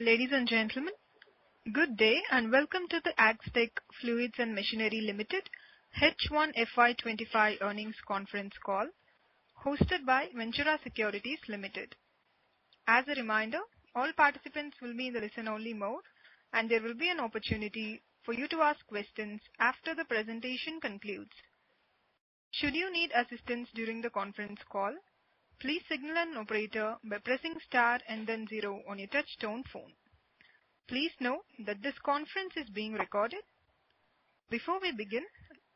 Ladies and gentlemen, good day and welcome to the Aztec Fluids and Machinery Limited H1 FY25 earnings conference call hosted by Ventura Securities Limited. As a reminder, all participants will be in the listen-only mode and there will be an opportunity for you to ask questions after the presentation concludes. Should you need assistance during the conference call, please signal an operator by pressing star and then 0 on your touch-tone phone. Please note that this conference is being recorded. Before we begin,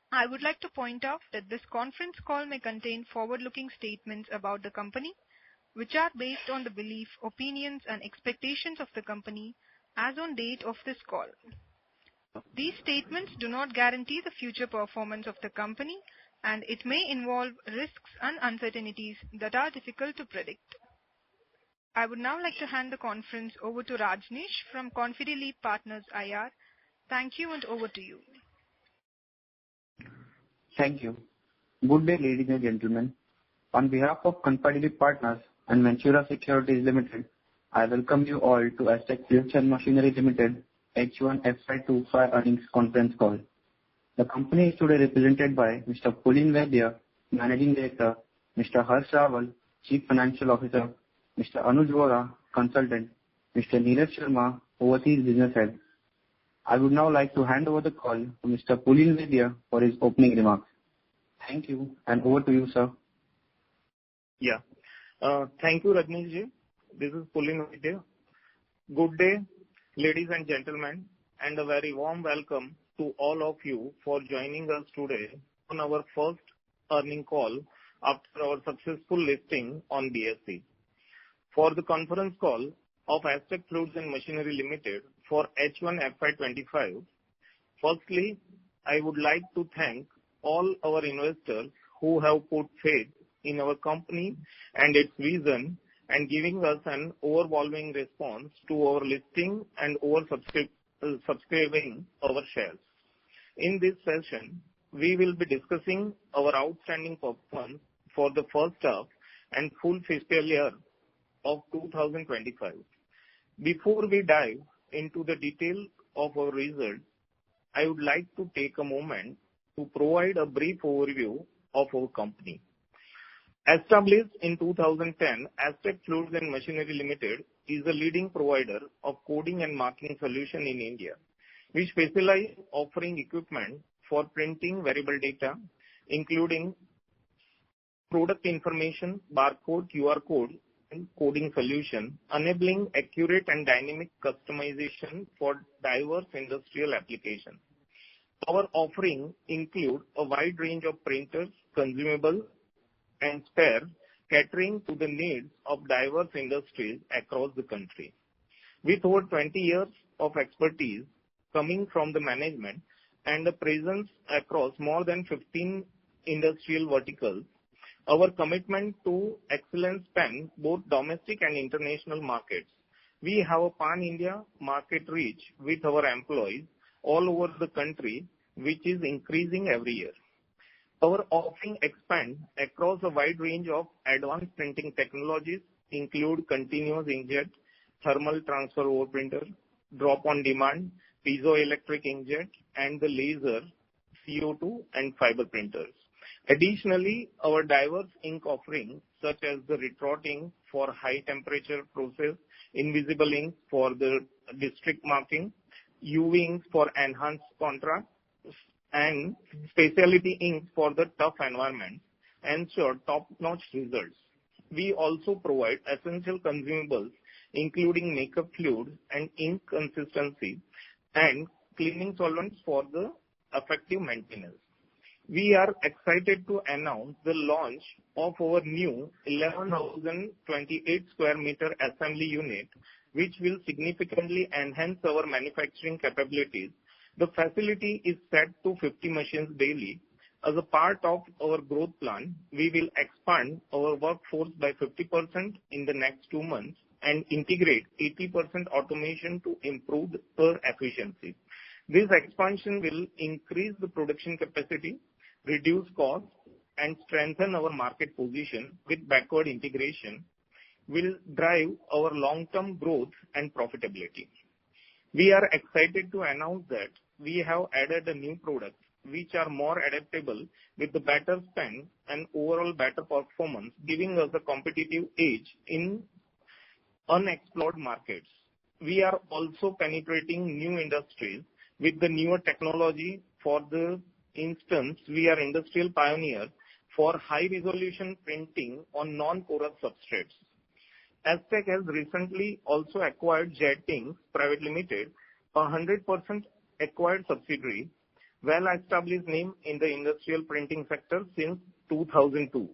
I would like to point out that this conference call may contain forward-looking statements about the company, which are based on the belief, opinions and expectations of the company as on date of this call. These statements do not guarantee the future performance of the company and it may involve risks and uncertainties that are difficult to predict. I would now like to hand the conference over to Rajneesh from Confideleap Partners IR. Thank you and over to you. Thank you. Good day, ladies and gentlemen. On behalf of Confideleap Partners and Ventura Securities Limited, I welcome you all to Aztec Fluids and Machinery Limited H1 FY25 earnings conference call. The company is today represented by Mr. Pulin Vaidya, Managing Director, Mr. Harsh Rawal, Chief Financial Officer, Mr. Anuj Vora, Consultant, Mr. Neeraj Sharma, Overseas Business Head. I would now like to hand over the call to Mr. Pulin Vaidya for his opening remarks. Thank you and over to you, sir. Thank you, Rajneesh ji. This is Pulin Vaidya. Good day, ladies and gentlemen, and a very warm welcome to all of you for joining us today on our first earning call after our successful listing on BSE. For the conference call of Aztec Fluids and Machinery Limited for H1 FY25, firstly, I would like to thank all our investors who have put faith in our company and its vision and giving us an overwhelming response to our listing and subscribing our shares. In this session, we will be discussing our outstanding performance for the first half and full fiscal year of 2025. Before we dive into the details of our results, I would like to take a moment to provide a brief overview of our company. Established in 2010, Aztec Fluids and Machinery Limited is a leading provider of coding and marking solutions in India. We specialize in offering equipment for printing variable data, including product information, barcode, QR code, and coding solution, enabling accurate and dynamic customization for diverse industrial applications. Our offerings include a wide range of printers, consumables, and spares, catering to the needs of diverse industries across the country. With over 20 years of expertise coming from the management and a presence across more than 15 industrial verticals, our commitment to excellence spans both domestic and international markets. We have a pan-India market reach with our employees all over the country, which is increasing every year. Our offering expands across a wide range of advanced printing technologies, include continuous inkjet, thermal transfer over printer, drop-on-demand, piezoelectric inkjet, and the laser, CO2, and fiber printers. Additionally, our diverse ink offerings, such as the retort ink for high-temperature process, invisible ink for the district marking, UV inks for enhanced contrast, and specialty inks for the tough environment, ensure top-notch results. We also provide essential consumables, including makeup fluids and ink consistency, and cleaning solvents for the effective maintenance. We are excited to announce the launch of our new 11,028 square meter assembly unit, which will significantly enhance our manufacturing capabilities. The facility is set to 50 machines daily. As a part of our growth plan, we will expand our workforce by 50% in the next 2 months and integrate 80% automation to improve the efficiency. This expansion will increase the production capacity, reduce costs, and strengthen our market position with backward integration. will drive our long-term growth and profitability. We are excited to announce that we have added a new product which are more adaptable with the better spend and overall better performance, giving us a competitive edge in unexplored markets. We are also penetrating new industries with the newer technology. For the instance, we are industrial pioneers for high-resolution printing on non-porous substrates. Aztec has recently also acquired Jetings Private Limited, a 100% acquired subsidiary, well-established name in the industrial printing sector since 2002.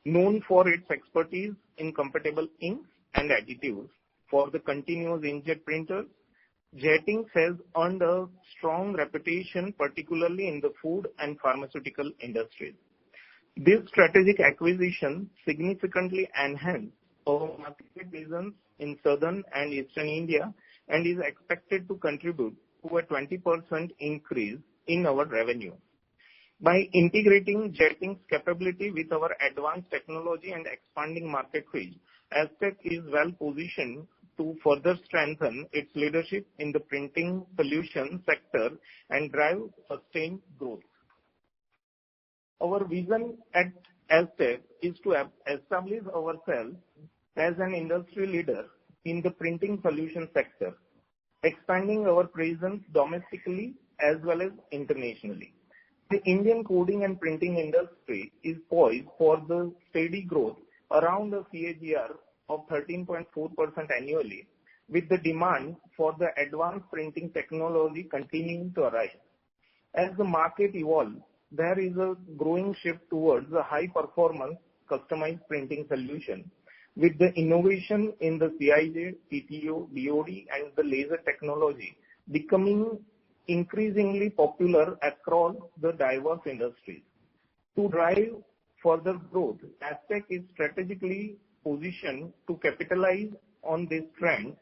Known for its expertise in compatible inks and additives for the continuous inkjet printers, Jetings has earned a strong reputation, particularly in the food and pharmaceutical industries. This strategic acquisition significantly enhanced our market presence in southern and eastern India and is expected to contribute to a 20% increase in our revenue. By integrating Jetings' capability with our advanced technology and expanding market reach, Aztec is well positioned to further strengthen its leadership in the printing solution sector and drive sustained growth. Our vision at Aztec is to establish ourselves as an industry leader in the printing solution sector, expanding our presence domestically as well as internationally. The Indian coding and printing industry is poised for the steady growth around a CAGR of 13.4% annually, with the demand for the advanced printing technology continuing to arise. As the market evolves, there is a growing shift towards a high-performance customized printing solution, with the innovation in the CIJ, PTO, DOD, and the laser technology becoming increasingly popular across the diverse industries. To drive further growth, Aztec is strategically positioned to capitalize on this trend,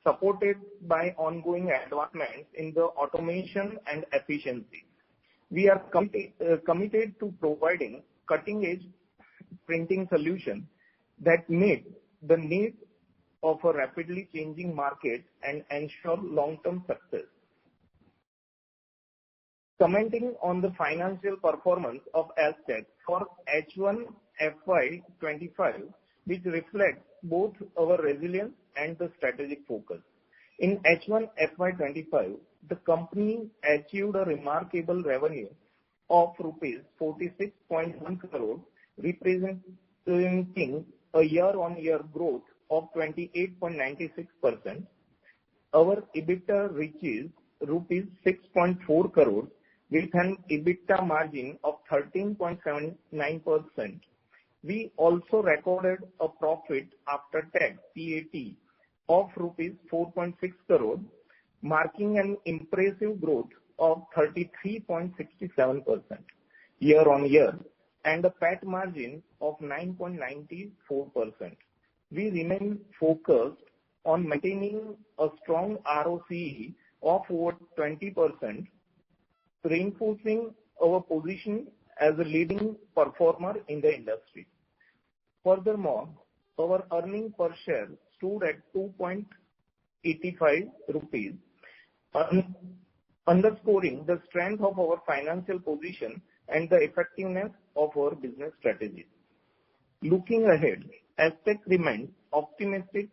supported by ongoing advancements in the automation and efficiency. We are committed to providing cutting-edge printing solutions that meet the needs of a rapidly changing market and ensure long-term success. Commenting on the financial performance of Aztec for H1 FY25, which reflects both our resilience and the strategic focus. In H1 FY25, the company achieved a remarkable revenue of rupees 46.1 crore, representing a year-on-year growth of 28.96%. Our EBITDA reaches rupees 6.4 crore with an EBITDA margin of 13.79%. We also recorded a profit after tax (PAT) of rupees 4.6 crore, marking an impressive growth of 33.67% year-on-year and a PAT margin of 9.94%. We remain focused on maintaining a strong ROCE of over 20%, reinforcing our position as a leading performer in the industry. Furthermore, our earnings per share stood at 2.85 rupees, underscoring the strength of our financial position and the effectiveness of our business strategies. Looking ahead, Aztec remains optimistic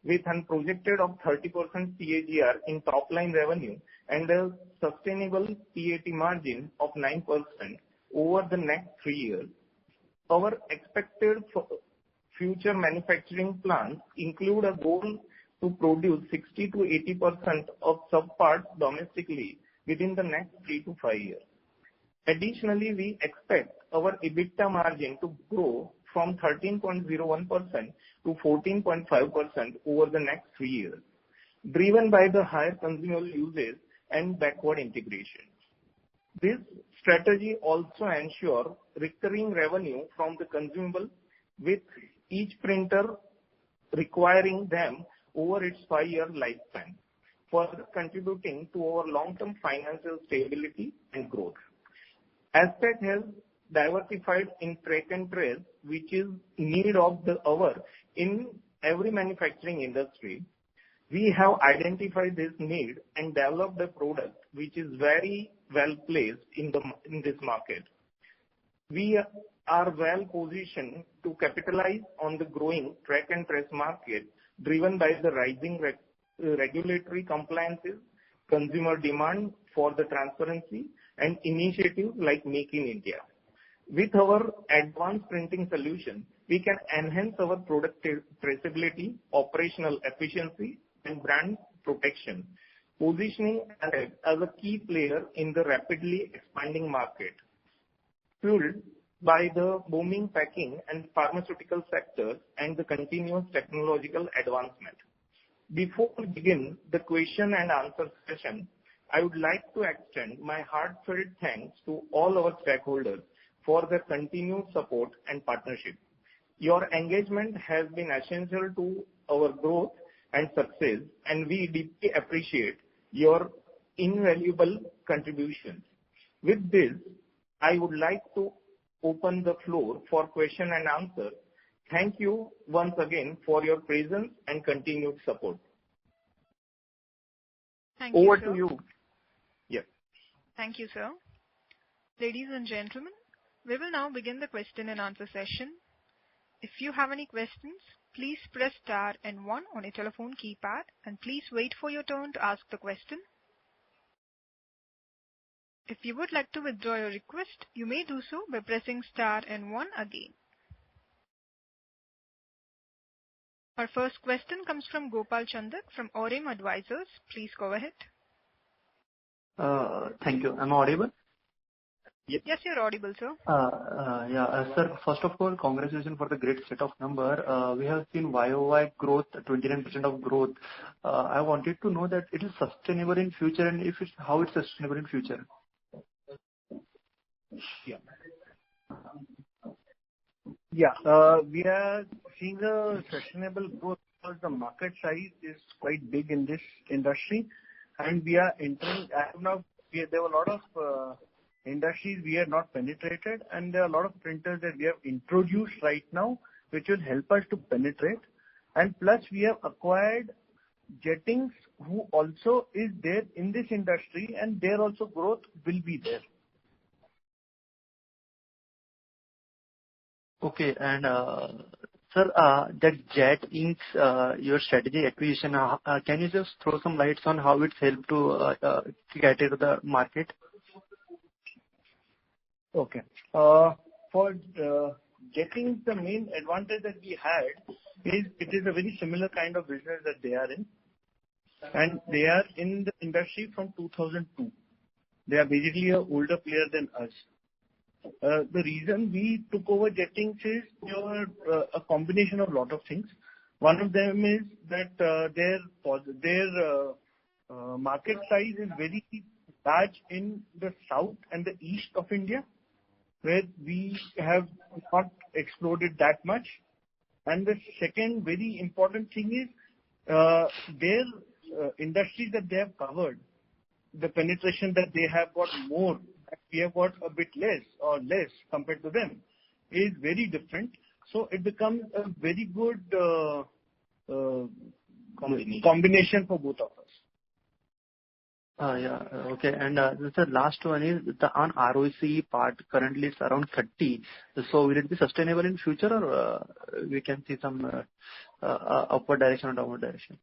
with a projected of 30% CAGR in top-line revenue and a sustainable PAT margin of 9% over the next 3 years. Our expected future manufacturing plans include a goal to produce 60 to 80% of subparts domestically within the next 3 to 5 years. Additionally, we expect our EBITDA margin to grow from 13.01% to 14.5% over the next 3 years, driven by the higher consumable usage and backward integration. This strategy also ensures recurring revenue from the consumable, with each printer requiring them over its 5-year lifespan, further contributing to our long-term financial stability and growth. Aztec has diversified in track and trace, which is need of the hour in every manufacturing industry. We have identified this need and developed a product which is very well placed in this market. We are well positioned to capitalize on the growing track and trace market, driven by the rising regulatory compliances, consumer demand for the transparency, and initiatives like Make in India. With our advanced printing solution, we can enhance our product traceability, operational efficiency, and brand protection, positioning us as a key player in the rapidly expanding market, fueled by the booming packing and pharmaceutical sectors and the continuous technological advancement. Before we begin the question and answer session, I would like to extend my heartfelt thanks to all our stakeholders for their continued support and partnership. Your engagement has been essential to our growth and success, and we deeply appreciate your invaluable contributions. With this, I would like to open the floor for question and answer. Thank you once again for your presence and continued support. Thank you, Over sir. to you. Yes. Thank you, sir. Ladies and gentlemen, we will now begin the question and answer session. If you have any questions, please press star and 1 on your telephone keypad, and please wait for your turn to ask the question. If you would like to withdraw your request, you may do so by pressing star and 1 again. Our first question comes from Gopal Chandak from Aurum Advisors. Please go ahead. Thank you. Am I audible? Yes, you're audible, sir. Sir, first of all, congratulations for the great set of number. We have seen YOY growth, 29% of growth. I wanted to know that it is sustainable in future, and how it's sustainable in future. We are seeing a sustainable growth because the market size is quite big in this industry, and we are entering. As of now, there were a lot of industries we have not penetrated, and there are a lot of printers that we have introduced right now, which will help us to penetrate. And plus, we have acquired Jettings, who also is there in this industry, and there also growth will be there. Okay, and sir, that Jet Inc., your strategy acquisition, can you just throw some lights on how it's helped to get into the market? Okay. For Jettings, the main advantage that we had is it is a very similar kind of business that they are in, and they are in the industry from 2002. They are basically an older player than us. The reason we took over Jettings is a combination of a lot of things. One of them is that their market size is very large in the south and the east of India, where we have not explored it that much. And the second very important thing is their industries that they have covered, the penetration that they have got more, we have got a bit less compared to them, is very different. So it becomes a very good combination for both of us. Okay. And the last one is on ROC part. Currently, it's around 30. So will it be sustainable in future, or we can see some upward direction or downward direction?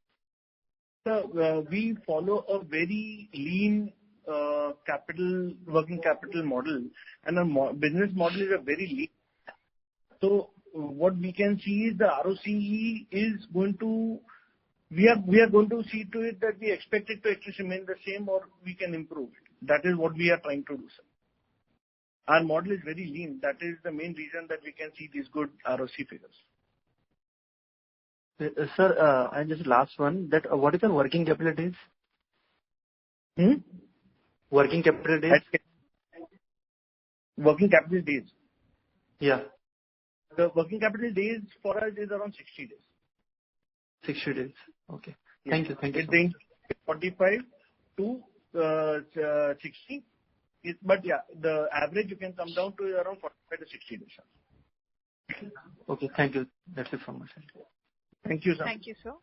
So we follow a very lean working capital model, and our business model is a very lean. So what we can see is the ROCE is going to. We are going to see to it that we expect it to actually remain the same, or we can improve it. That is what we are trying to do, sir. Our model is very lean. That is the main reason that we can see these good ROC figures. Sir, and just last one, that what is the working capital days? Working capital days? Working capital days? Yeah. The working capital days for us is around 60 days. 60 days. Okay. Thank you. Thank you. It's 45 to 60, But yeah, the average you can come down to around 45 to 60 days. Okay, thank you. That's it from my side. Thank you, sir. Thank you, sir.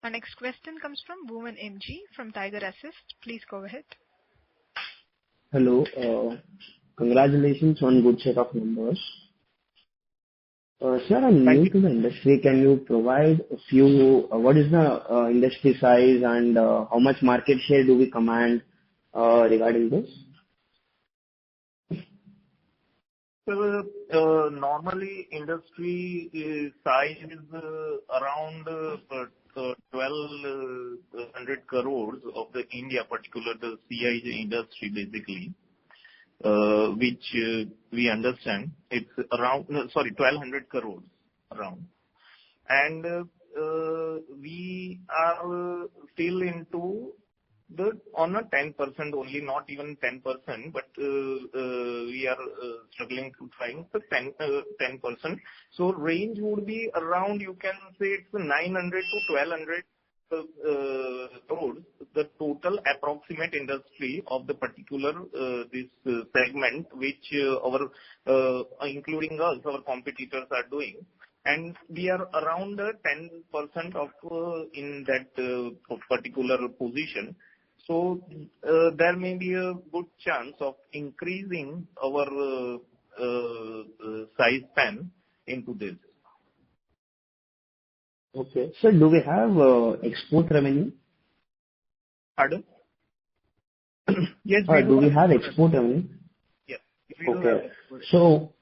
Our next question comes from Woman MG from Tiger Assist. Please go ahead. Hello. Congratulations on good set of numbers. Sir, I'm Thank new you. to the industry. Can you provide a few, what is the industry size and how much market share do we command regarding this? So, normally industry size is around 1,200 crores of the India, particular the CIJ industry basically, which we understand it's around, 1,200 crores around. And we are still into on a 10% only, not even 10%, but we are struggling to find the 10%. So range would be around, you can say it's 900 to 1,200 crores, the total approximate industry of the particular this segment, which including us, our competitors are doing. And we are around 10% of in that particular position. So there may be a good chance of increasing our size span into this. Okay. Sir, do we have export revenue? Pardon? Yes, we Do we have export revenue? Yes. Okay. So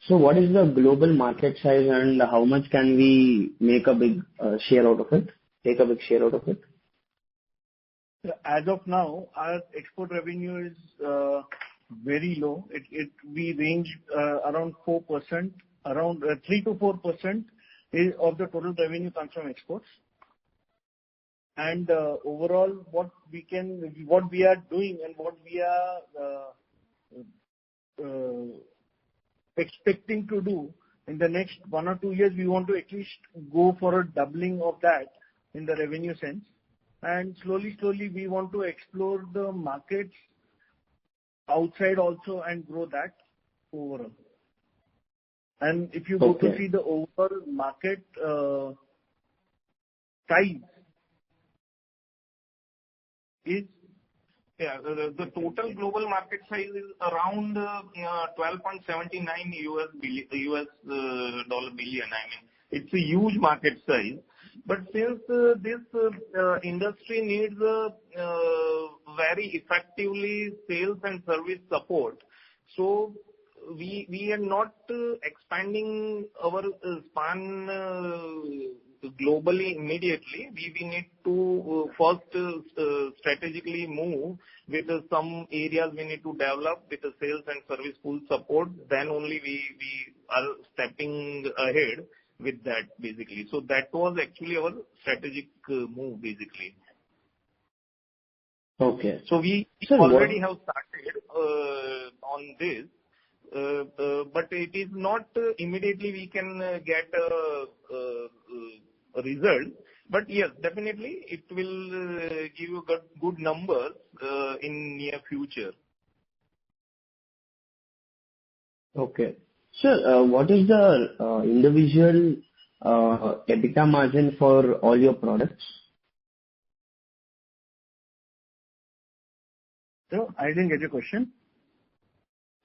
what is the global market size and how much can we make a big share out of it? Take a big share out of it? As of now, our export revenue is very low. We range around 4%, around 3 to 4% of the total revenue comes from exports. And overall, what we are doing and what we are expecting to do in the next 1 or 2 years, we want to at least go for a doubling of that in the revenue sense. And slowly, we want to explore the markets outside also and grow that overall. And if you go to see the overall market size is... Yeah, the total global market size is around $12.79 US dollar billion. I mean, it's a huge market size. But since this industry needs very effectively sales and service support, so we are not expanding our span globally immediately. We need to first strategically move with some areas we need to develop with the sales and service full support. Then only we are stepping ahead with that basically. So that was actually our strategic move basically. Okay. So we already have started on this, but it is not immediately we can get a result. But yes, definitely it will give you good numbers in near future. Okay. Sir, what is the individual EBITDA margin for all your products? So I didn't get your question.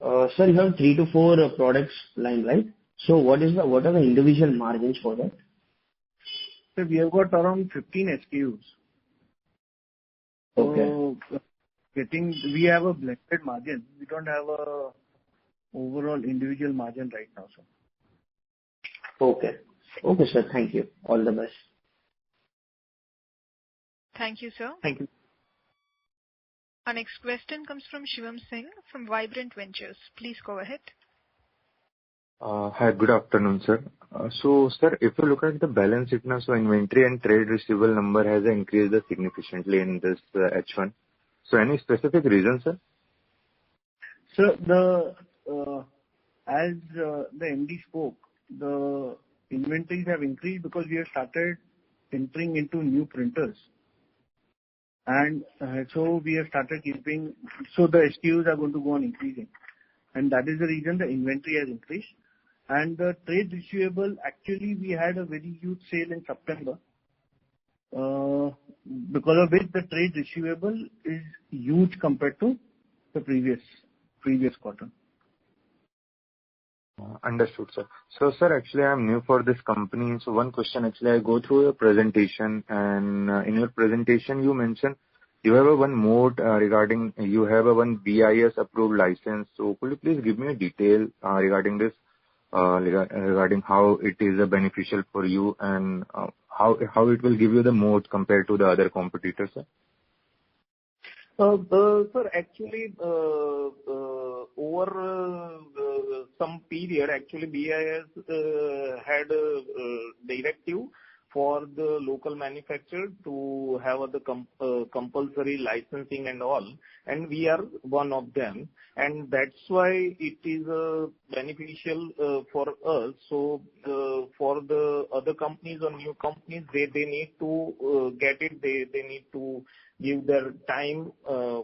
Sir, you have 3 to 4 products line, right? So what are the individual margins for that? So we have got around 15 SKUs. Okay. So we have a blended margin. We don't have a overall individual margin right now, sir. Okay. Okay, sir. Thank you. All the best. Thank you, sir. Thank you. Our next question comes from Shivam Singh from Vibrant Ventures. Please go ahead. Hi, good afternoon, sir. So, sir, if you look at the balance sheet now, so inventory and trade receivable number has increased significantly in this H1. So, any specific reason, sir? So, as the MD spoke, the inventories have increased because we have started entering into new printers. And so we have started keeping, so the SKUs are going to go on increasing. And that is the reason the inventory has increased. And the trade receivable, actually we had a very huge sale in September, because of which the trade receivable is huge compared to the previous quarter. Understood, sir. So, sir, actually, I'm new for this company. So, one question, actually, I go through your presentation, and in your presentation, you mentioned you have a one mode regarding you have a one BIS approved license. So, could you please give me a detail regarding this, regarding how it is beneficial for you and how it will give you the mode compared to the other competitors, sir? Sir, actually, over some period, actually, BIS had a directive for the local manufacturer to have the compulsory licensing and all, and we are one of them, and that's why it is beneficial for us. So, for the other companies or new companies, they need to get it. They need to give their time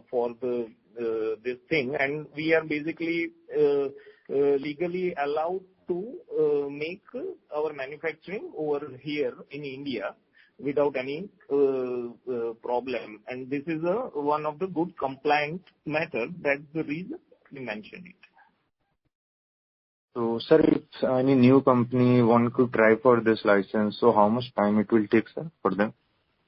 for this thing, and we are basically legally allowed to make our manufacturing over here in India without any problem. And this is one of the good compliant method. That's the reason we mentioned it. So, sir, if any new company want to try for this license, so how much time it will take, sir, for them?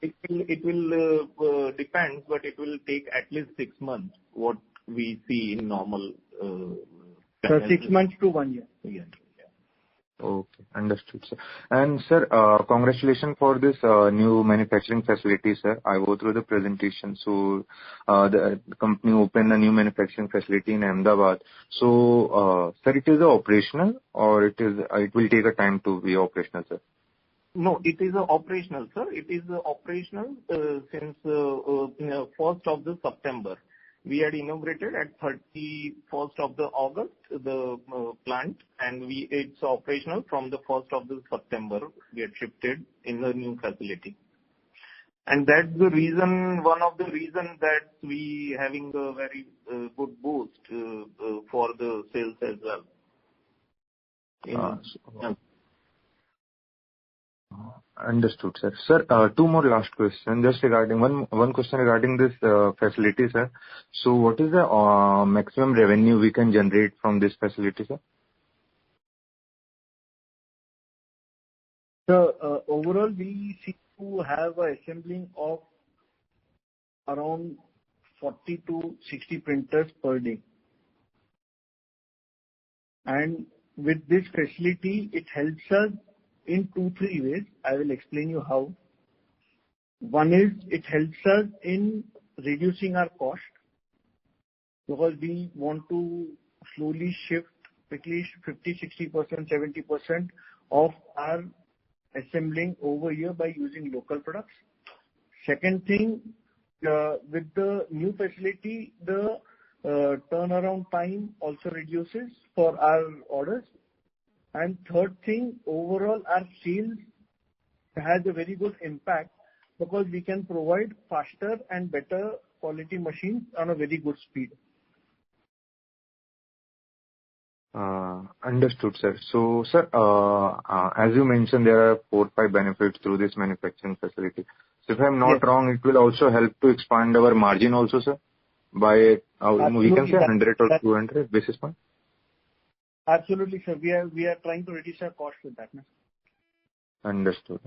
It will depend, but it will take at least 6 months, what we see in normal. So 6 months to 1 year. Yeah. Okay, understood, sir. And sir, congratulations for this new manufacturing facility, sir. I go through the presentation. So, the company opened a new manufacturing facility in Ahmedabad. So, sir, it is operational or it will take a time to be operational, sir? No, it is operational, sir. It is operational since 1st of the September. We had inaugurated at 31st of the August the plant, and it's operational from the 1st of the September. We had shifted in the new facility, and that's the reason. One of the reasons that we having a very good boost for the sales as well. Understood, sir. Sir, two more last questions. Just regarding one question regarding this facility, sir. So, what is the maximum revenue we can generate from this facility, sir? So, overall, we seem to have an assembling of around 40 to 60 printers per day. And with this facility, it helps us in 2-3 ways. I will explain you how. One is it helps us in reducing our cost, because we want to slowly shift at least 50, 60%, 70% of our assembling over here by using local products. Second thing, with the new facility, the turnaround time also reduces for our orders. And third thing, overall, our sales has a very good impact because we can provide faster and better quality machines on a very good speed. Understood, sir. So, sir, as you mentioned, there are 4 or 5 benefits through this manufacturing facility. So, if I'm not wrong, it will also help to expand our margin also, sir, by we can say 100 or 200 basis points. Absolutely, sir. We are trying to reduce our cost with that. Understood.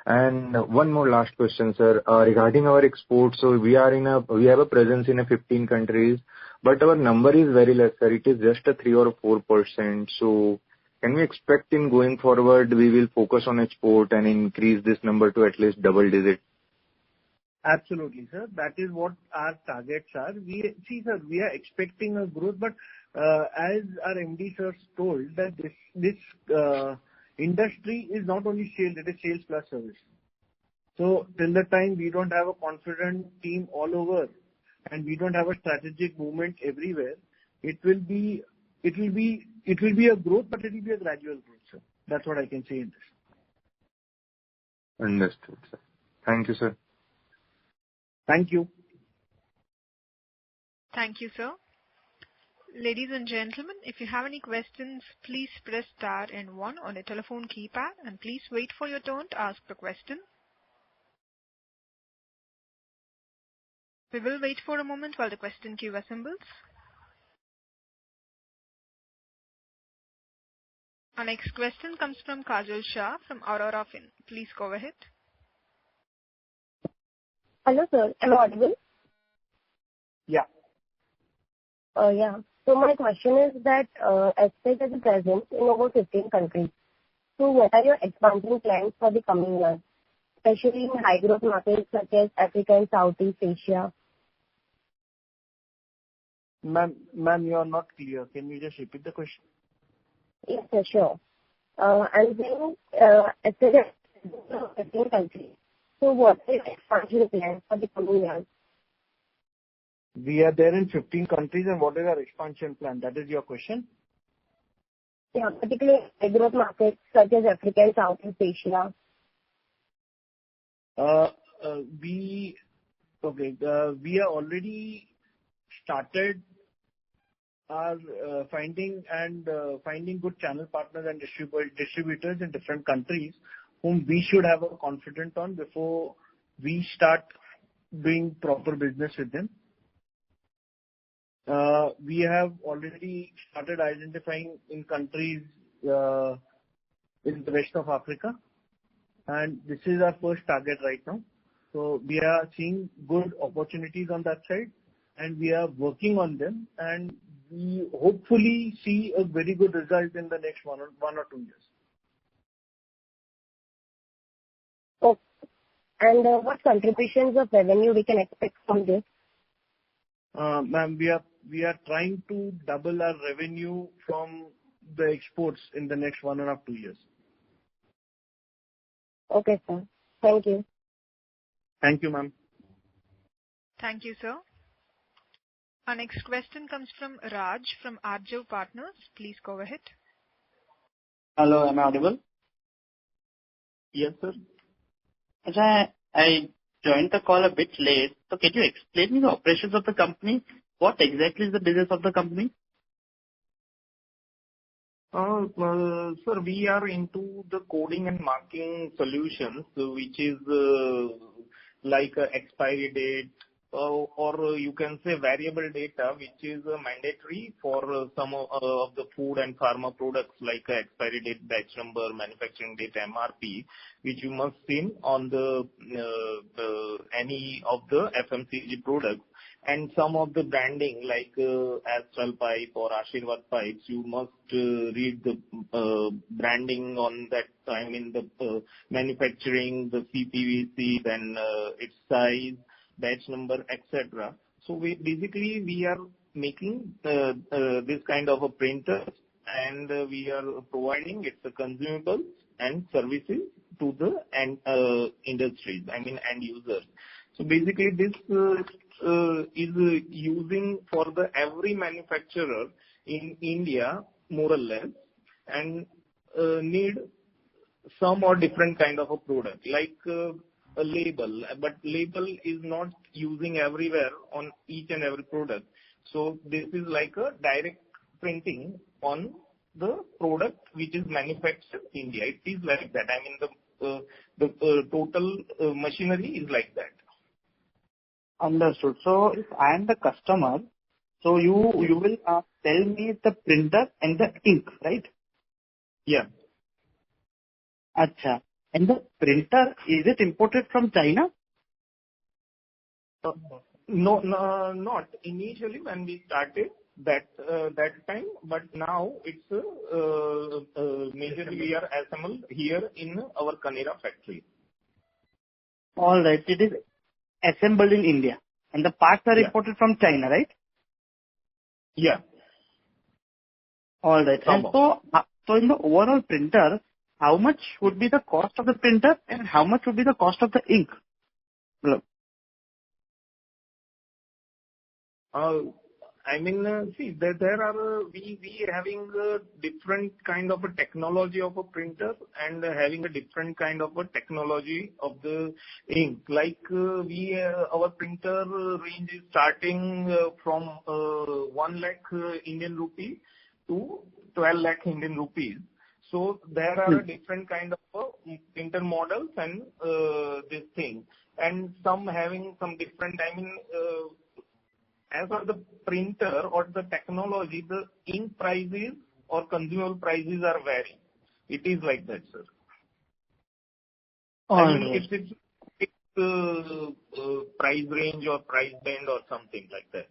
And one more last question, sir. Regarding our exports, so we have a presence in 15 countries, but our number is very less, sir. It is just a 3 or 4%. So, can we expect in going forward we will focus on export and increase this number to at least double digit? Absolutely, sir. That is what our targets are. Sir, we are expecting a growth, but as our MD sir told that this industry is not only sales, it is sales plus service. So till the time we don't have a confident team all over and we don't have a strategic movement everywhere, it will be a growth, but it will be a gradual growth, sir. That's what I can say in this. Understood, sir. Thank you, sir. Thank you. Thank you, sir. Ladies and gentlemen, if you have any questions, please press star and 1 on your telephone keypad and please wait for your turn to ask the question. We will wait for a moment while the question queue assembles. Our next question comes from Kajal Shah from Aurora Fin. Please go ahead. Hello, sir. Am I audible? Yeah. Yeah. So my question is that Aztec has a presence in over 15 countries. So what are your expansion plans for the coming years, especially in high growth markets such as Africa and Southeast Asia? Ma'am, you are not clear. Can you just repeat the question? Yes, sir, sure. I'm saying Aztec has a presence in over 15 countries. So what are your expansion plans for the coming years? We are there in 15 countries, and what is our expansion plan? That is your question? Yeah, particularly high growth markets such as Africa and Southeast Asia. We are already started our finding good channel partners and distributors in different countries whom we should have a confidence on before we start doing proper business with them. We have already started identifying in countries in the west of Africa, and this is our first target right now. So we are seeing good opportunities on that side, and we are working on them, and we hopefully see a very good result in the next one or 2 years. Okay. And what contributions of revenue we can expect from this? Ma'am, we are trying to double our revenue from the exports in the next 1.5 to 2 years. Okay, sir. Thank you. Thank you, ma'am. Thank you, sir. Our next question comes from Raj from Arjo Partners. Please go ahead. Hello, am I audible? Yes, sir. I joined the call a bit late. So can you explain me the operations of the company? What exactly is the business of the company? Sir, we are into the coding and marking solutions, which is like expiry date, or you can say variable data, which is mandatory for some of the food and pharma products like expiry date, batch number, manufacturing date, MRP, which you must see on the any of the FMCG products. And some of the branding like Astral pipe or Ashirvad pipes, you must read the branding on that. I mean the manufacturing, the CPVC, then its size, batch number, etc. So we are making this kind of a printer, and we are providing its consumables and services to the end industries, I mean end users. So basically this is using for the every manufacturer in India more or less, and need some or different kind of a product like a label, but label is not using everywhere on each and every product. So this is like a direct printing on the product which is manufactured in India. It is like that. I mean the total machinery is like that. Understood. So if I am the customer, so you will tell me the printer and the ink, right? Yeah. Acha. And the printer, is it imported from China? No, not initially when we started that time, but now it's majorly we are assembled here in our Kanira factory. All right. It is assembled in India, and the parts are imported from China, right? Yeah. All right. And so in the overall printer, how much would be the cost of the printer and how much would be the cost of the ink? I mean, see, there are we having a different kind of a technology of a printer and having a different kind of a technology of the ink. Like, our printer range is starting from 1 lakh Indian rupee to 12 lakh Indian rupees. So there are a different kind of printer models and this thing. And some having some different, I mean, as for the printer or the technology, the ink prices or consumable prices are varying. It is like that, sir. All I mean, right. it's price range or price band or something like that.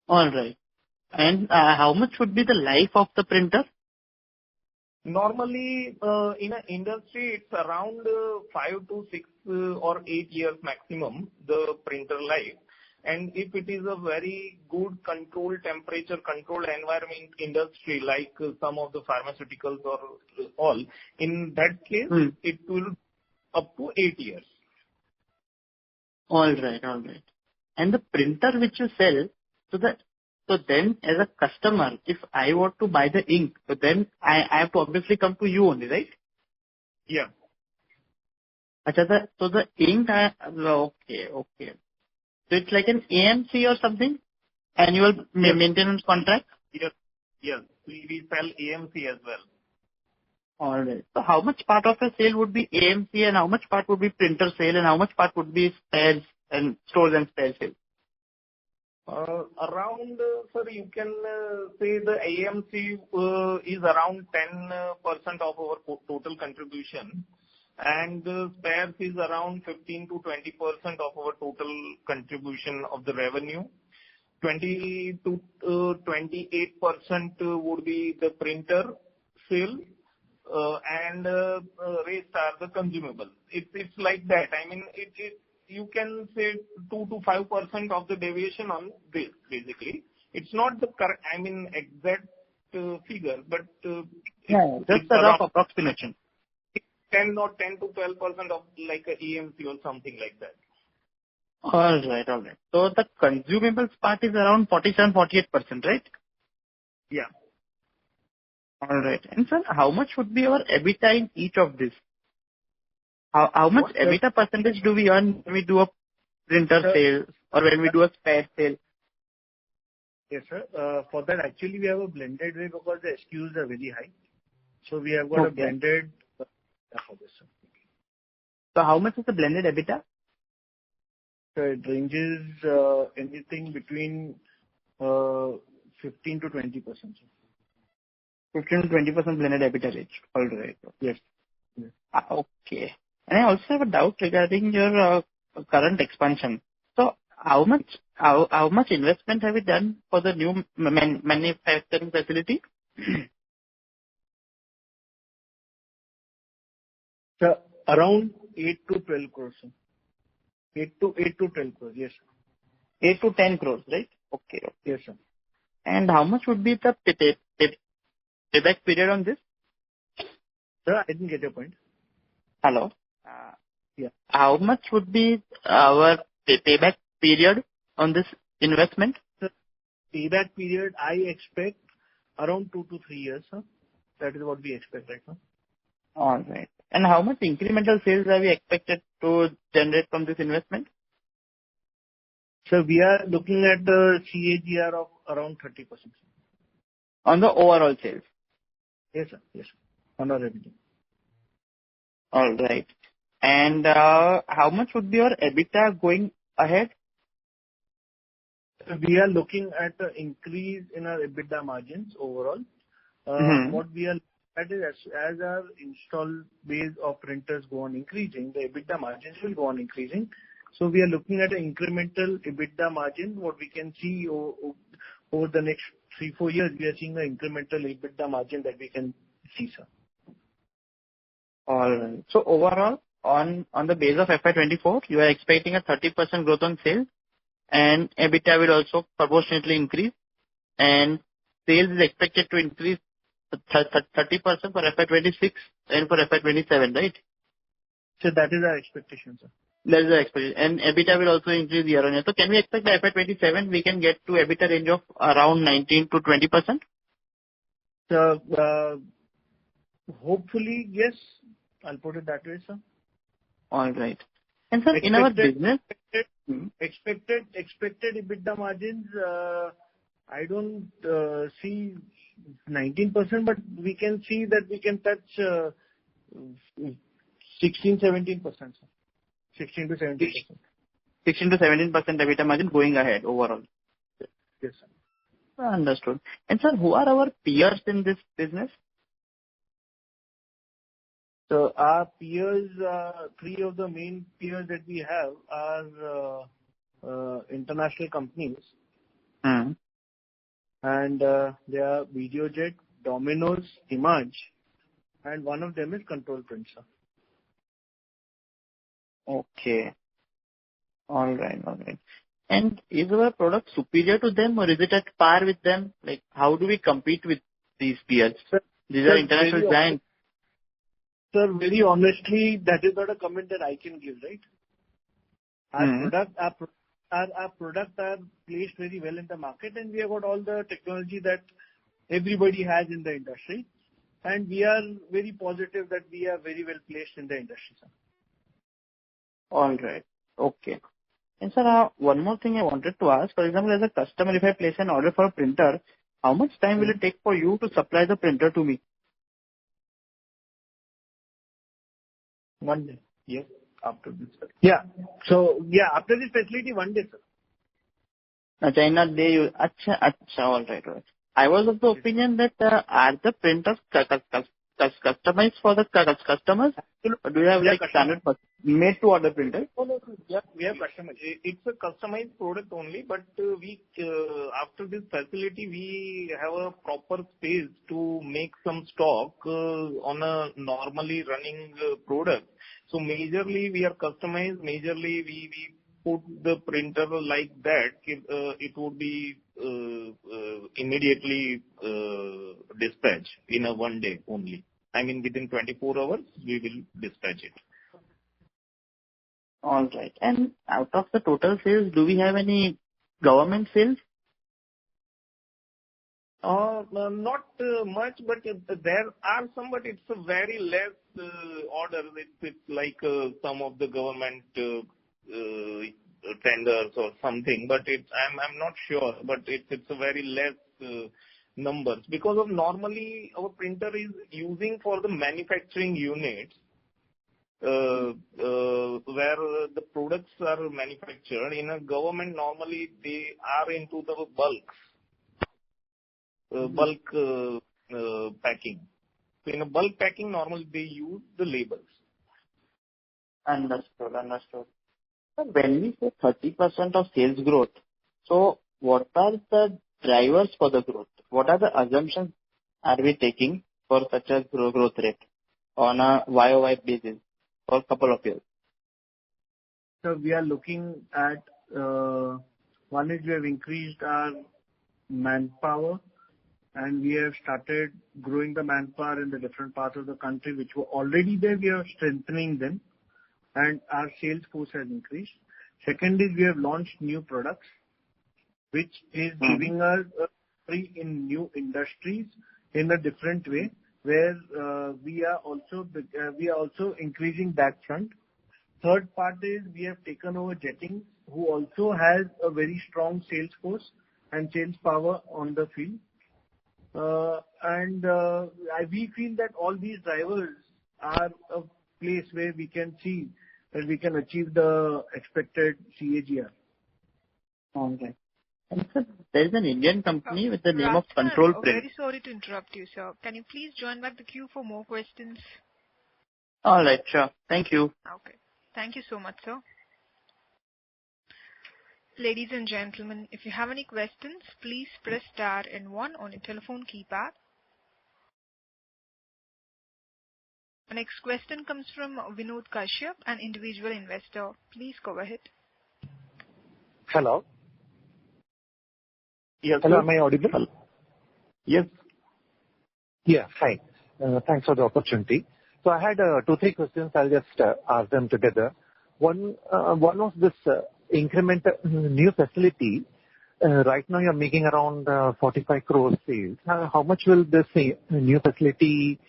All right. And how much would be the life of the printer? Normally, in an industry, it's around 5 to 6 or 8 years maximum, the printer life. And if it is a very good controlled temperature, controlled environment industry, like some of the pharmaceuticals or all, in that case, it will up to 8 years. All right. All right. And the printer which you sell, so then as a customer, if I want to buy the ink, so then I have to obviously come to you only, right? Yeah. Achha, so the ink, okay. So it's like an AMC or something? Annual maintenance contract? Yes. We sell AMC as well. All right. So how much part of a sale would be AMC and how much part would be printer sale and how much part would be spares and stores and spare sale? Around, sir, you can say the AMC is around 10% of our total contribution, and spares is around 15 to 20% of our total contribution of the revenue. 20 to 28% would be the printer sale, and rest are the consumable. It's like that. I mean, you can say 2 to 5% of the deviation on this, basically. It's not the correct, I mean, exact figure, but just a rough approximation. 10 to 12% of like a EMC or something like that. All right. So the consumables part is around 47-48%, right? Yeah. All right. And sir, how much would be our EBITDA in each of this? How much EBITDA percentage do we earn when we do a printer sale or when we do a spare sale? Yes, sir. For that, actually, we have a blended rate because the SKUs are very high. So we have got a blended for this, sir. So how much is the blended EBITDA? So it ranges anything between 15 to 20%. 15 to 20% blended EBITDA rate. All right. Yes. Okay. And I also have a doubt regarding your current expansion. So how much investment have you done for the new manufacturing facility? So around 8 to 12 crores. 8 to 10 crores, yes. 8 to 10 crores, right? Okay. Yes, sir. And how much would be the payback period on this? Sir, I didn't get your point. Hello? Yeah. How much would be our payback period on this investment? Sir, payback period, I expect around 2 to 3 years, sir. That is what we expect right now. All right. And how much incremental sales are we expected to generate from this investment? So we are looking at the CAGR of around 30%. On the overall sales? Yes, sir. On our revenue. All right. And how much would be your EBITDA going ahead? So we are looking at an increase in our EBITDA margins overall. What we are at is as our install base of printers go on increasing, the EBITDA margins will go on increasing. So we are looking at an incremental EBITDA margin. What we can see over the next 3-4 years, we are seeing an incremental EBITDA margin that we can see, sir. All right. So overall, on the base of FY24, you are expecting a 30% growth on sales, and EBITDA will also proportionately increase, and sales is expected to increase 30% for FY26 and for FY27, right? So that is our expectation, sir. There's the expectation. And EBITDA will also increase year-on-year. So can we expect by FY27 we can get to EBITDA range of around 19 to 20%? So, hopefully, yes. I'll put it that way, sir. All right. And sir, in our business, expected EBITDA margins, I don't see 19%, but we can see that we can touch 16-17%, sir. 16 to 17%. 16 to 17% EBITDA margin going ahead overall. Yes, sir. Understood. And sir, who are our peers in this business? So our peers, three of the main peers that we have are international companies. Hmm. And they are Videojet, Domino's, Image, and one of them is Control Print, sir. Okay. All right. And is our product superior to them or is it at par with them? Like, how do we compete with these peers? These are international giants. Sir, very honestly, that is not a comment that I can give, right? Our products are placed very well in the market, and we have got all the technology that everybody has in the industry. And we are very positive that we are very well placed in the industry, sir. All right. Okay. And sir, one more thing I wanted to ask. For example, as a customer, if I place an order for a printer, how much time will it take for you to supply the printer to me? 1 day. Yes. After this, sir. Yeah. So, yeah, after this facility, 1 day, sir. China day. All right. I was of the opinion that are the printers customized for the customers? Or do you have like standard made to order printers? No. Yeah, we have customized. It's a customized product only, but we after this facility we have a proper space to make some stock on a normally running product. So majorly we are customized. Majorly we put the printer like that. It would be immediately dispatched in a 1 day only. I mean, within 24 hours, we will dispatch it. All right. And out of the total sales, do we have any government sales? Not much, but there are some, but it's a very less order. It's like some of the government tenders or something, but I'm not sure, but it's a very less numbers, because of normally our printer is using for the manufacturing units where the products are manufactured. In a government, normally they are into the bulk packing. So in a bulk packing, normally they use the labels. Understood. So when we say 30% of sales growth, so what are the drivers for the growth? What are the assumptions are we taking for such a growth rate on a YOY basis for a couple of years? So we are looking at one is we have increased our manpower, and we have started growing the manpower in the different parts of the country which were already there. We are strengthening them, and our sales force has increased. Second is we have launched new products, which is giving us a entry in new industries in a different way, where we are also increasing that front. Third part is we have taken over Jetting, who also has a very strong sales force and sales power on the field. We feel that all these drivers are a place where we can see that we can achieve the expected CAGR. Okay. And sir, there is an Indian company with the name of Control Print. Very sorry to interrupt you, sir. Can you please join back the queue for more questions? All right, sure. Thank you. Okay. Thank you so much, sir. Ladies and gentlemen, if you have any questions, please press star and 1 on your telephone keypad. The next question comes from Vinod Kashyap, an individual investor. Please go ahead. Hello. Yes. Hello, am I audible? Yes. Yeah, hi. Thanks for the opportunity. So I had 2-3 questions. I'll just ask them together. One of this incremental new facility. Right now you're making around 45 crores sales. How much will this new facility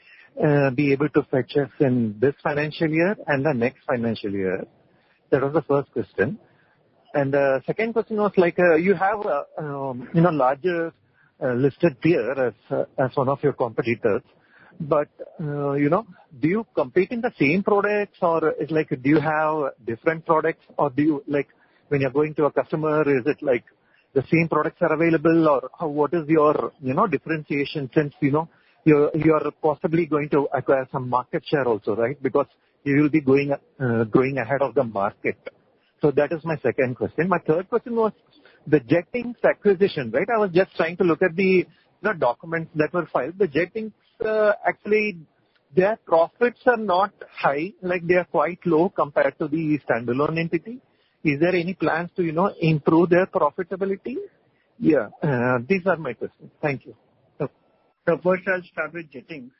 be able to fetch us in this financial year and the next financial year? That was the first question. And the second question was like, you have larger listed peer as one of your competitors, but do you compete in the same products, or is like, do you have different products, or do you, like, when you're going to a customer, is it like the same products are available, or what is your differentiation, since you're possibly going to acquire some market share also, right? Because you will be going ahead of the market. So that is my second question. My third question was the Jettings acquisition, right? I was just trying to look at the documents that were filed. The Jettings, actually, their profits are not high, like they are quite low compared to the standalone entity. Is there any plans to, improve their profitability? Yeah, these are my questions. Thank you. So first I'll start with Jettings.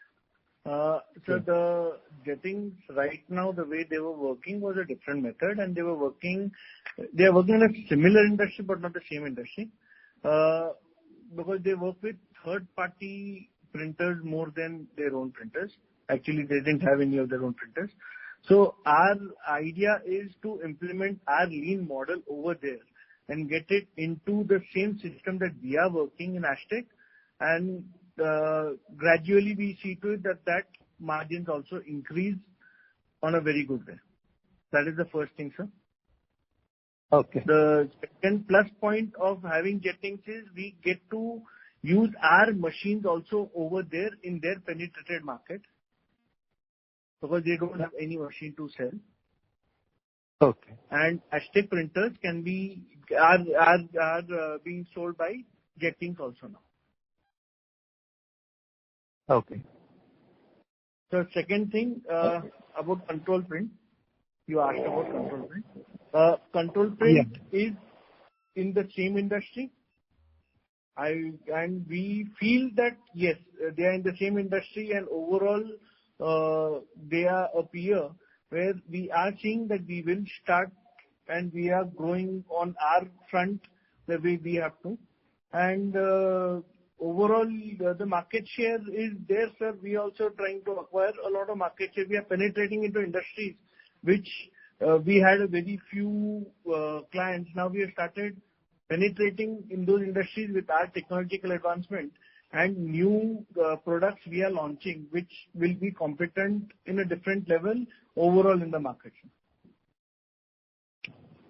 So the Jettings right now, the way they were working was a different method, and they are working in a similar industry but not the same industry, because they work with third-party printers more than their own printers. Actually, they didn't have any of their own printers. So our idea is to implement our lean model over there and get it into the same system that we are working in Aztec, and gradually we see to it that margins also increase on a very good way. That is the first thing, sir. Okay. The second plus point of having Jettings is we get to use our machines also over there in their penetrated market, because they don't have any machine to sell. Okay. And Aztec printers are being sold by Jettings also now. Okay. So second thing, about control print. You asked about control print. Control print is in the same industry. And we feel that, yes, they are in the same industry, and overall, they are a peer where we are seeing that we will start and we are growing on our front the way we have to. And overall, the market share is there, sir. We are also trying to acquire a lot of market share. We are penetrating into industries which we had a very few clients. Now we have started penetrating in those industries with our technological advancement and new products we are launching, which will be competent in a different level overall in the market.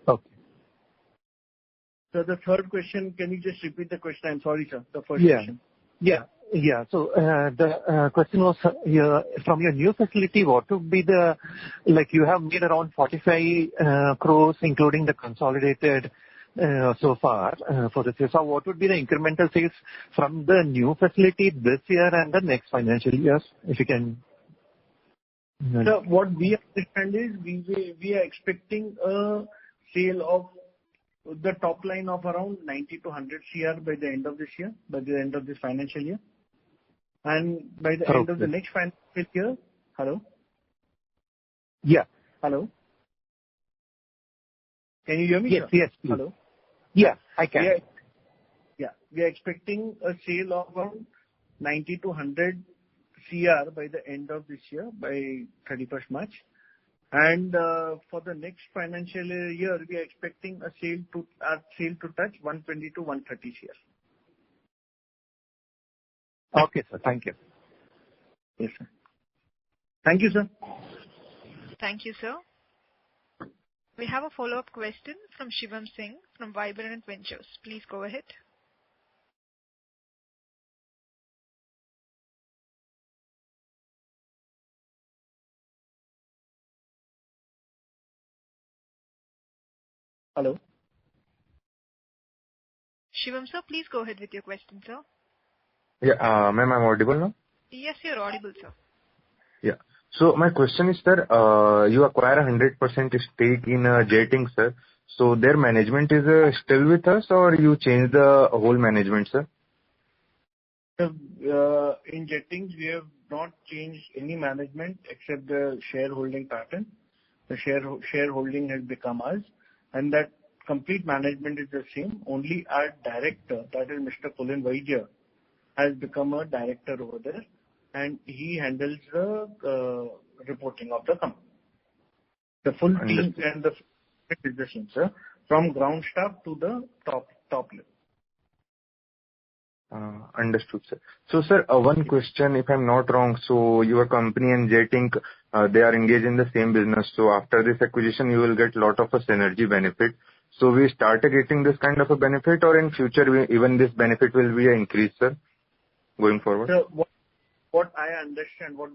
Okay. So the third question, can you just repeat the question? I'm sorry, sir. The first question. Yeah. So the question was, from your new facility, what would be the, like, you have made around 45 crores, including the consolidated so far for this year. So what would be the incremental sales from the new facility this year and the next financial years, if you can? So what we understand is we are expecting a sale of the top line of around 90 to 100 CR by the end of this year, by the end of this financial year. And by the end of the next financial year, hello? Yeah. Hello? Can you hear me, sir? Yes, please. Hello? Yeah, I can. We are expecting a sale of around 90 to 100 CR by the end of this year, by 31st March. And for the next financial year, we are expecting a sale to touch 120 to 130 CR. Okay, sir. Thank you. Yes, sir. Thank you, sir. Thank you, sir. We have a follow-up question from Shivam Singh from Vibrant Ventures. Please go ahead. Hello? Shivam, sir, please go ahead with your question, sir. Yeah, ma'am, I'm audible now? Yes, you're audible, sir. Yeah. So my question is, sir, you acquire 100% stake in Jettings, sir. So their management is still with us, or you change the whole management, sir? In Jettings, we have not changed any management except the shareholding pattern. The shareholding has become ours, and that complete management is the same. Only our director, that is Mr. Kulin Vaidya, has become a director over there, and he handles the reporting of the company. The full team and the is the same, sir, from ground staff to the top level. Understood, sir. So, sir, one question, if I'm not wrong, so your company and J-Tink, they are engaged in the same business. So after this acquisition, you will get lot of a synergy benefit. So we started getting this kind of a benefit, or in future, even this benefit will be increased, sir, going forward? So what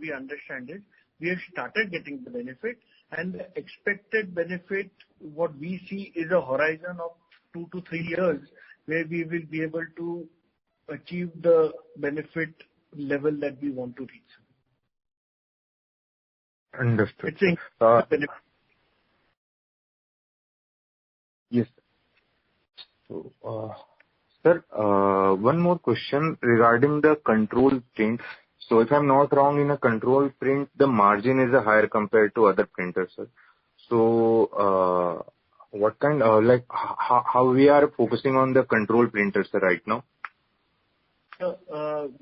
we understand is, we have started getting the benefit, and the expected benefit, what we see is a horizon of 2 to 3 years, where we will be able to achieve the benefit level that we want to reach. Understood. It's a benefit. Yes. So, sir, one more question regarding the control print. So if I'm not wrong, in a control print, the margin is higher compared to other printers, sir. So, what kind of, like, how we are focusing on the control printers right now?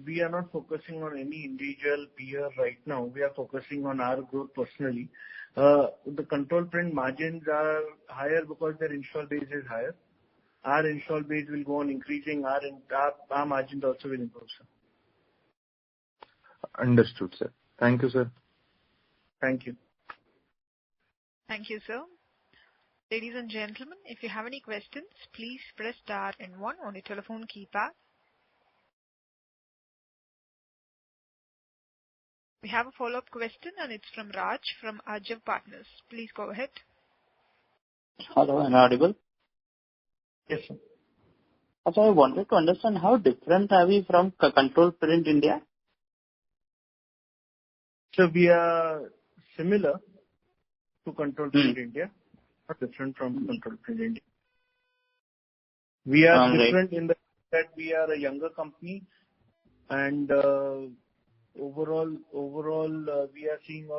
We are not focusing on any individual peer right now. We are focusing on our growth personally. The control print margins are higher because their install base is higher. Our install base will go on increasing. Our margins also will improve, sir. Understood, sir. Thank you, sir. Thank you. Thank you, sir. Ladies and gentlemen, if you have any questions, please press star and 1 on your telephone keypad. We have a follow-up question, and it's from Raj from Ajav Partners. Please go ahead. Hello, am I audible? Yes, sir. So I wanted to understand how different are we from Control Print India? So we are similar to Control Print India, not different from Control Print India. We are different in that we are a younger company, and overall we are seeing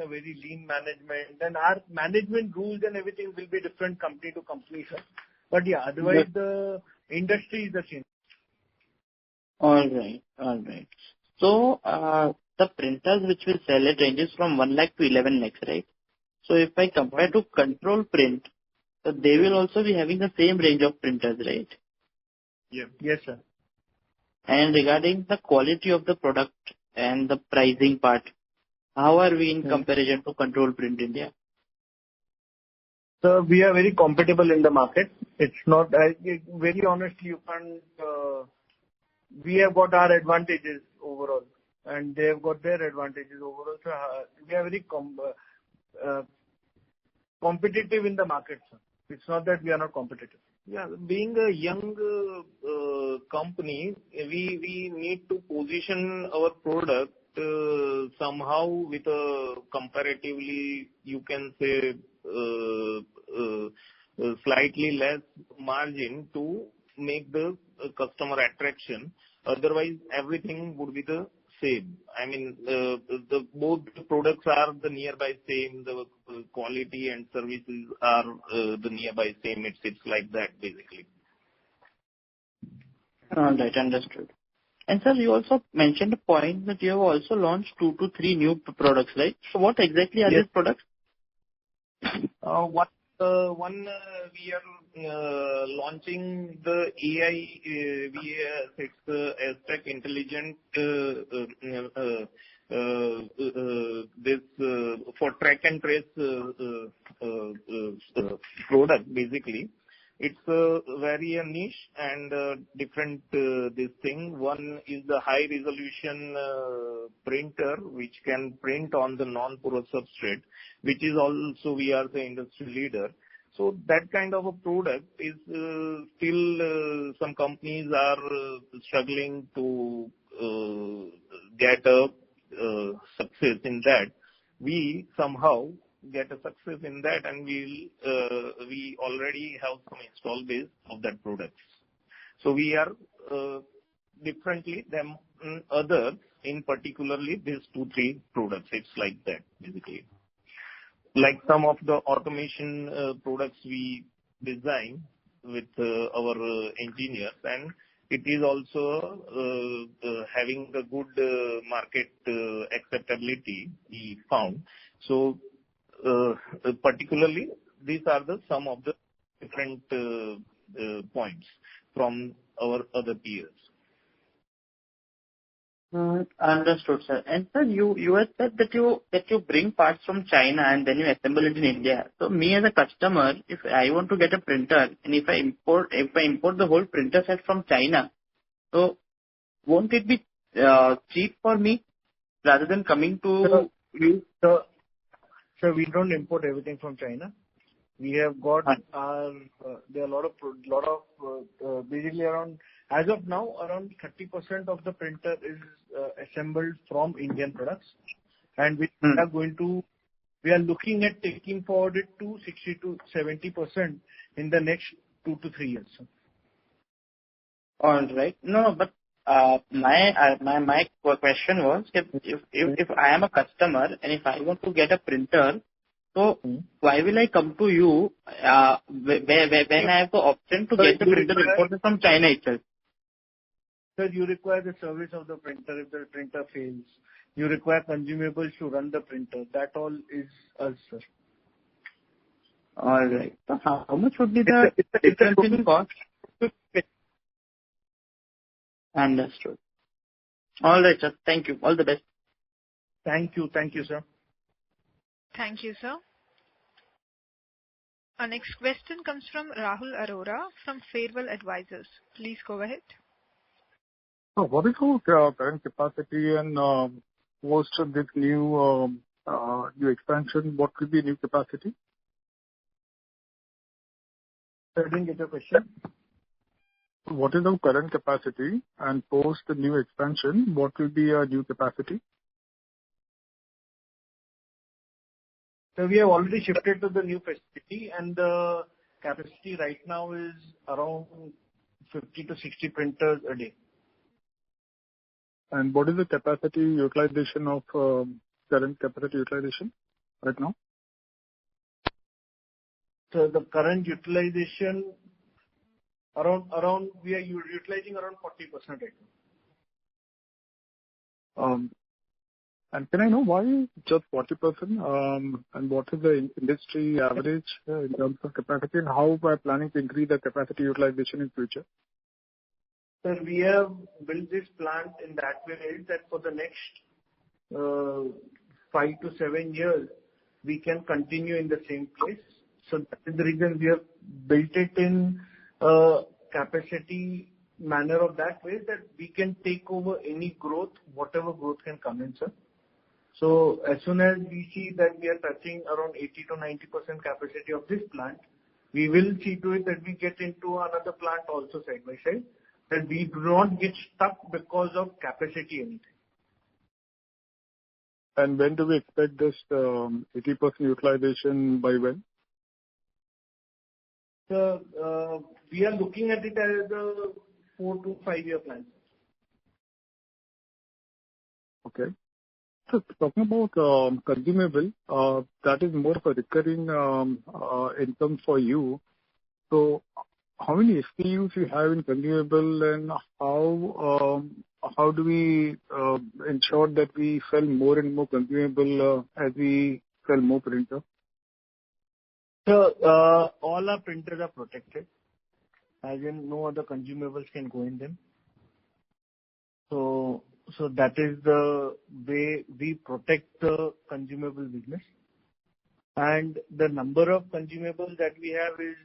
a very lean management, and our management rules and everything will be different company to company, sir. But yeah, otherwise the industry is the same. All right. So the printers which we sell, it ranges from 1 lakh to 11 lakhs, right? So if I compare to Control Print, so they will also be having the same range of printers, right? Yeah. Yes, sir. And regarding the quality of the product and the pricing part, how are we in comparison to Control Print India? So we are very compatible in the market. It's not, very honestly, you can't, we have got our advantages overall, and they have got their advantages overall. So we are very competitive in the market, sir. It's not that we are not competitive. Yeah, being a young company, we need to position our product somehow with a comparatively, you can say, slightly less margin to make the customer attraction. Otherwise, everything would be the same. I mean, both the products are the nearby same. The quality and services are the nearby same. It's like that basically. All right, understood. And sir, you also mentioned a point that you have also launched 2 to 3 new products, right? So what exactly are these products? One we are launching the AI VAS. It's the Aztec intelligent this for track and trace product basically. It's very niche and different this thing. One is the high resolution printer which can print on the non-porous substrate, which is also we are the industry leader. So that kind of a product is still some companies are struggling to get a success in that. We somehow get a success in that, and we already have some install base of that product. So we are differently than others, in particularly these 2-3 products. It's like that, basically. Like some of the automation products we design with our engineers, and it is also having the good market acceptability we found. So particularly, these are some of the different points from our other peers. Understood, sir. And sir, you had said that you bring parts from China and then you assemble it in India. So me as a customer, if I want to get a printer and if I import the whole printer set from China, so won't it be cheap for me rather than coming to you? So we don't import everything from China. We have got there are a lot of basically around, as of now, around 30% of the printer is assembled from Indian products, and we are looking at taking forward it to 60 to 70% in the next 2 to 3 years. All right. No, but my question was, if I am a customer and if I want to get a printer, so why will I come to you when I have the option to get the printer imported from China itself? Sir, you require the service of the printer if the printer fails. You require consumables to run the printer. That all is us, sir. All right. So how much would be the difference in cost? Understood. All right, sir. Thank you. All the best. Thank you. Thank you, sir. Thank you, sir. Our next question comes from Rahul Arora from Fairwell Advisors. Please go ahead. What is our current capacity and post this new expansion, what will be new capacity? I didn't get your question. What is our current capacity, and post the new expansion, what will be our new capacity? So we have already shifted to the new facility, and the capacity right now is around 50 to 60 printers a day. And what is the capacity utilization of current capacity utilization right now? So the current utilization around we are utilizing around 40% right now. And can I know why just 40%? And what is the industry average in terms of capacity, and how we are planning to increase the capacity utilization in future? Sir, we have built this plant in that way that for the next 5 to 7 years, we can continue in the same place. So that is the reason we have built it in a capacity manner of that way that we can take over any growth, whatever growth can come in, sir. So as soon as we see that we are touching around 80 to 90% capacity of this plant, we will see to it that we get into another plant also side by side, that we do not get stuck because of capacity anything. And when do we expect this 80% utilization, by when? So we are looking at it as a 4 to 5 year plan. Okay. So talking about consumable, that is more of a recurring income for you. So how many SKUs you have in consumable, and how do we ensure that we sell more and more consumable as we sell more printer? So all our printers are protected, as in no other consumables can go in them. So that is the way we protect the consumable business. And the number of consumables that we have is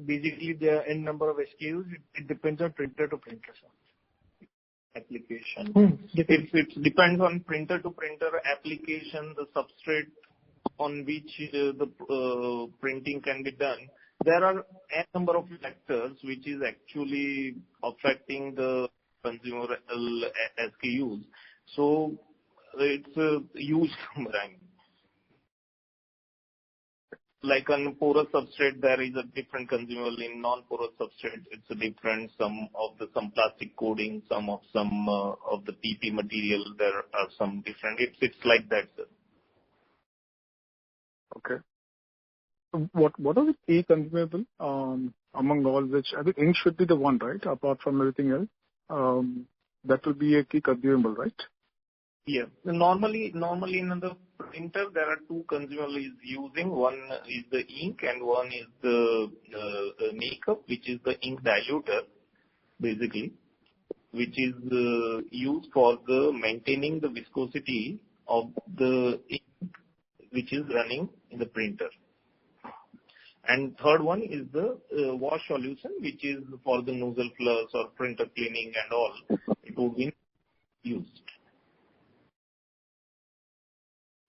basically the n number of SKUs. It depends on printer to printer, sir. Application. It depends on printer to printer application, the substrate on which the printing can be done. There are a number of factors which is actually affecting the consumer SKUs. So it's a huge number. like on porous substrate, there is a different consumable. In non-porous substrate, it's a different. Some plastic coating, some of the PP material, there are some different. It's like that, sir. Okay. So what are the key consumable among all which I think ink should be the one, right? Apart from everything else, that will be a key consumable, right? Yeah. Normally in the printer there are two consumables using. One is the ink and one is the makeup, which is the ink diluter, basically, which is used for the maintaining the viscosity of the ink which is running in the printer. And third one is the wash solution, which is for the nozzle flush or printer cleaning and all. It would be used.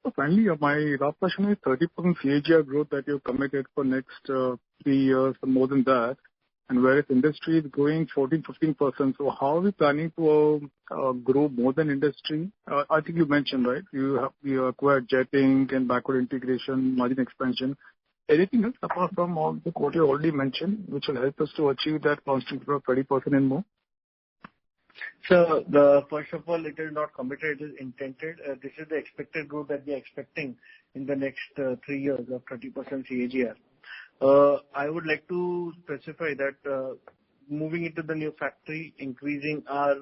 So finally, my last question is 30% CAGR growth that you've committed for next 3 years or more than that, and whereas industry is growing 14-15%. So how are we planning to grow more than industry? I think you mentioned, right? You acquired jetting and backward integration, margin expansion. Anything else apart from all the what you already mentioned, which will help us to achieve that constant growth 30% and more? So, first of all, it is not committed, it is intended. This is the expected growth that we are expecting in the next 3 years of 30% CAGR. I would like to specify that moving into the new factory, increasing our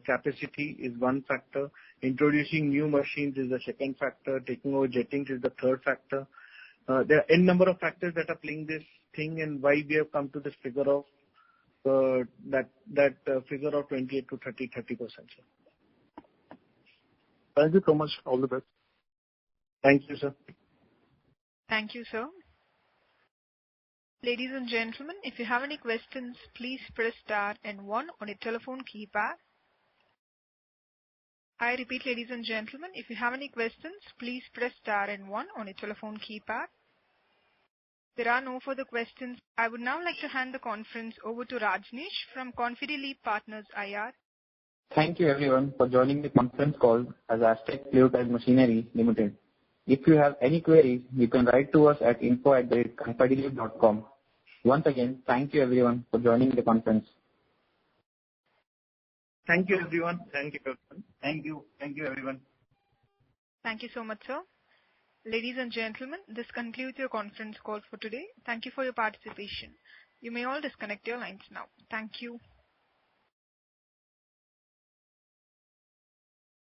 capacity is one factor. Introducing new machines is the second factor. Taking over jettings is the third factor. There are n number of factors that are playing this thing, and why we have come to this figure of that figure of 28 to 30%. Thank you so much. All the best. Thank you, sir. Thank you, sir. Ladies and gentlemen, if you have any questions, please press star and 1 on your telephone keypad. I repeat, ladies and gentlemen, if you have any questions, please press star and 1 on your telephone keypad. There are no further questions. I would now like to hand the conference over to Rajneesh from Confideleap Partners IR. Thank you everyone for joining the conference call as Aztec Fluids and Machinery Limited. If you have any queries, you can write to us at info@confideleap.com. Once again, thank you everyone for joining the conference. Thank you, everyone. Thank you, everyone. Thank you. Thank you, everyone. Thank you so much, sir. Ladies and gentlemen, this concludes your conference call for today. Thank you for your participation. You may all disconnect your lines now. Thank you.